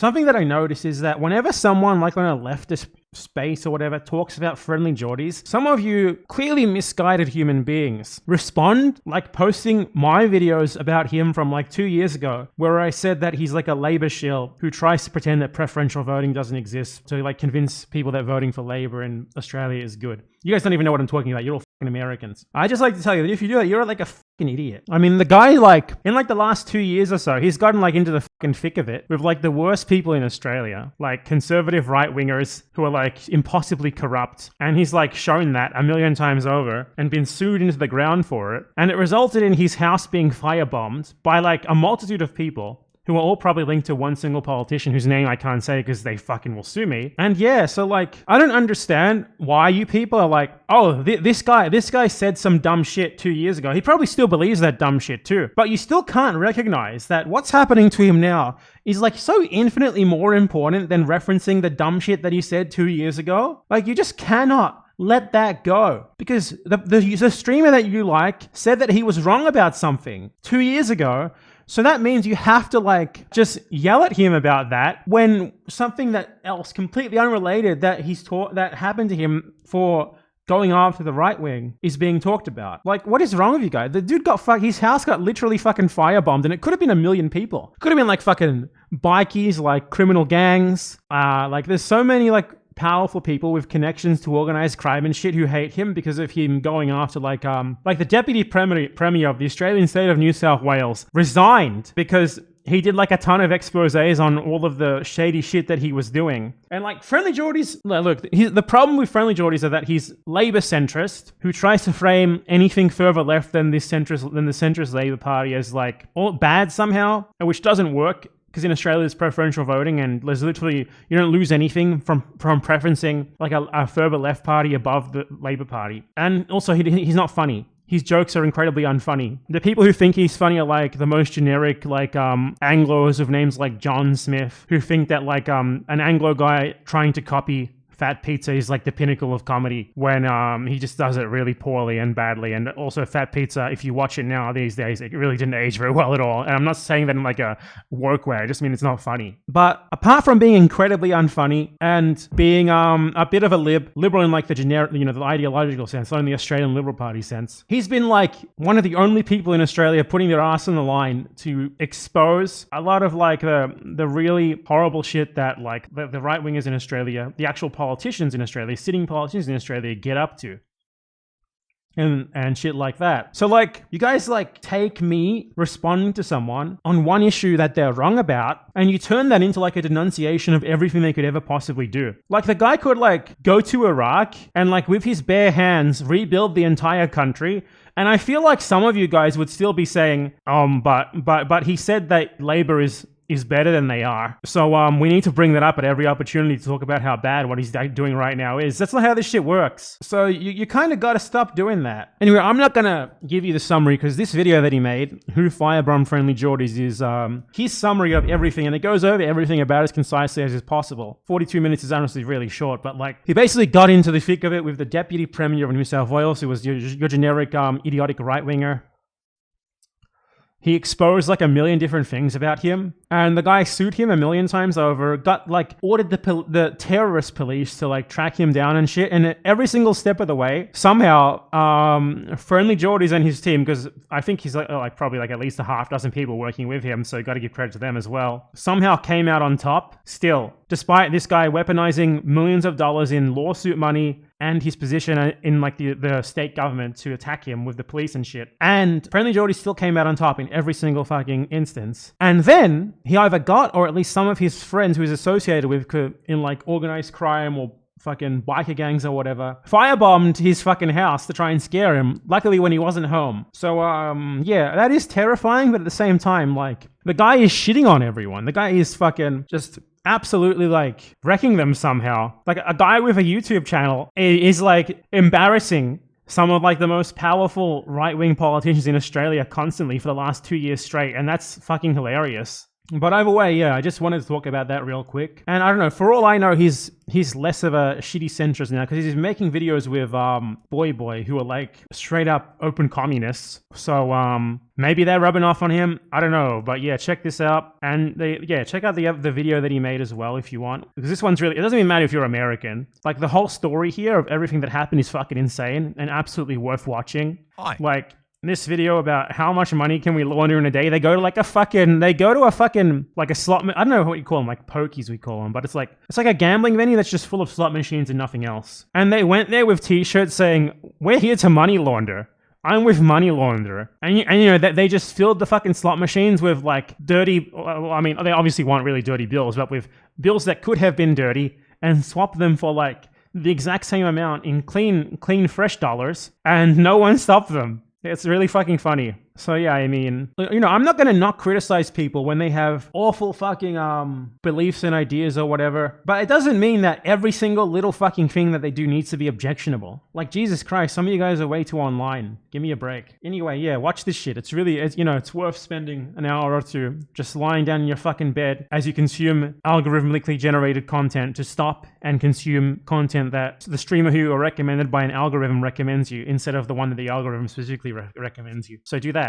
something that I notice is that whenever someone like on a leftist space or whatever talks about Friendlyjordies, some of you clearly misguided human beings respond like posting my videos about him from like 2 years ago, where I said that he's like a Labour shill who tries to pretend that preferential voting doesn't exist to like convince people that voting for Labour in Australia is good. You guys don't even know what I'm talking about. You're all fucking Americans. I just like to tell you that if you do that, you're like a fucking idiot. I mean, the guy like in like the last 2 years or so, he's gotten like into the fucking thick of it with like the worst people in Australia, like conservative right-wingers who are like impossibly corrupt. And he's like shown that a million times over and been sued into the ground for it. And it resulted in his house being firebombed by like a multitude of people who are all probably linked to one single politician whose name I can't say because they fucking will sue me. And yeah, so like, I don't understand why you people are like, oh, this guy said some dumb shit 2 years ago. He probably still believes that dumb shit too. But you still can't recognize that what's happening to him now is like so infinitely more important than referencing the dumb shit that he said 2 years ago. Like, you just cannot let that go, because the streamer that you like said that he was wrong about something 2 years ago. So that means you have to like just yell at him about that when something that else completely unrelated that that happened to him for going after the right wing is being talked about. Like, what is wrong with you guys? The dude got his house got literally fucking firebombed, and it could have been 1 million people. Could have been like fucking bikies, like criminal gangs. Like there's so many like powerful people with connections to organized crime and shit who hate him because of him going after like the deputy premier of the Australian state of New South Wales resigned because he did like a ton of exposés on all of the shady shit that he was doing. And like Friendlyjordies, look, the problem with Friendlyjordies is that he's Labour centrist who tries to frame anything further left than the centrist Labour Party as like all bad somehow, which doesn't work. Because in Australia, there's preferential voting, and there's literally, you don't lose anything from preferencing like a further left party above the Labour Party. And also, he's not funny. His jokes are incredibly unfunny. The people who think he's funny are like the most generic, like Anglos with names like John Smith, who think that like an Anglo guy trying to copy Fat Pizza is like the pinnacle of comedy when he just does it really poorly and badly. And also Fat Pizza, if you watch it now these days, it really didn't age very well at all. And I'm not saying that in like a woke way, I just mean it's not funny. But apart from being incredibly unfunny and being a bit of a liberal in like the generic, you know, the ideological sense, not in the Australian Liberal Party sense, he's been like one of the only people in Australia putting their ass on the line to expose a lot of like the really horrible shit that like the right wingers in Australia, the actual politicians in Australia, sitting politicians in Australia get up to. And shit like that. So like, you guys like take me responding to someone on one issue that they're wrong about, and you turn that into like a denunciation of everything they could ever possibly do. Like the guy could like go to Iraq and like with his bare hands rebuild the entire country. And I feel like some of you guys would still be saying, but he said that Labour is better than they are. So we need to bring that up at every opportunity to talk about how bad what he's doing right now is. That's not how this shit works. So you kind of got to stop doing that. Anyway, I'm not going to give you the summary because this video that he made, Who Firebombed Friendlyjordies, is his summary of everything, and it goes over everything about as concisely as is possible. 42 minutes is honestly really short, but like he basically got into the thick of it with the deputy premier of New South Wales, who was your generic idiotic right-winger. He exposed like 1 million different things about him, and the guy sued him 1 million times over, got like ordered the terrorist police to like track him down and shit, and every single step of the way, somehow, Friendlyjordies and his team, because I think he's like probably like at least a half dozen people working with him, so you got to give credit to them as well, somehow came out on top still, despite this guy weaponizing millions of dollars in lawsuit money and his position in like the state government to attack him with the police and shit. And Friendlyjordies still came out on top in every single fucking instance. And then he either got, or at least some of his friends who he's associated with in like organized crime or fucking biker gangs or whatever, firebombed his fucking house to try and scare him, luckily when he wasn't home. So yeah, that is terrifying, but at the same time, like, the guy is shitting on everyone. The guy is fucking just absolutely like wrecking them somehow. Like a guy with a YouTube channel is like embarrassing some of like the most powerful right-wing politicians in Australia constantly for the last 2 years straight, and that's fucking hilarious. But either way, yeah, I just wanted to talk about that real quick. And I don't know, for all I know, he's less of a shitty centrist now because he's making videos with Boy, who are like straight up open communists. So maybe they're rubbing off on him. I don't know, but yeah, check this out. And check out the video that he made as well if you want, because this one's really, it doesn't even matter if you're American. Like the whole story here of everything that happened is fucking insane and absolutely worth watching. Hi. Like this video about how much money can we launder in a day. They go to a fucking like a slot. I don't know what you call them, like pokies we call them, but it's like a gambling venue that's just full of slot machines and nothing else. And they went there with t-shirts saying, "We're here to money launder. I'm with money launderer." And you know, they just filled the fucking slot machines with like dirty, I mean, they obviously weren't really dirty bills, but with bills that could have been dirty, and swapped them for like the exact same amount in clean fresh dollars, and no one stopped them. It's really fucking funny. So yeah, I mean, you know, I'm not gonna not criticize people when they have awful fucking beliefs and ideas or whatever, but it doesn't mean that every single little fucking thing that they do needs to be objectionable. Like, Jesus Christ, some of you guys are way too online. Give me a break. Anyway, yeah, watch this shit. It's really, you know, it's worth spending an hour or two just lying down in your fucking bed as you consume algorithmically generated content to stop and consume content that the streamer who are recommended by an algorithm recommends you instead of the one that the algorithm specifically recommends you. So do that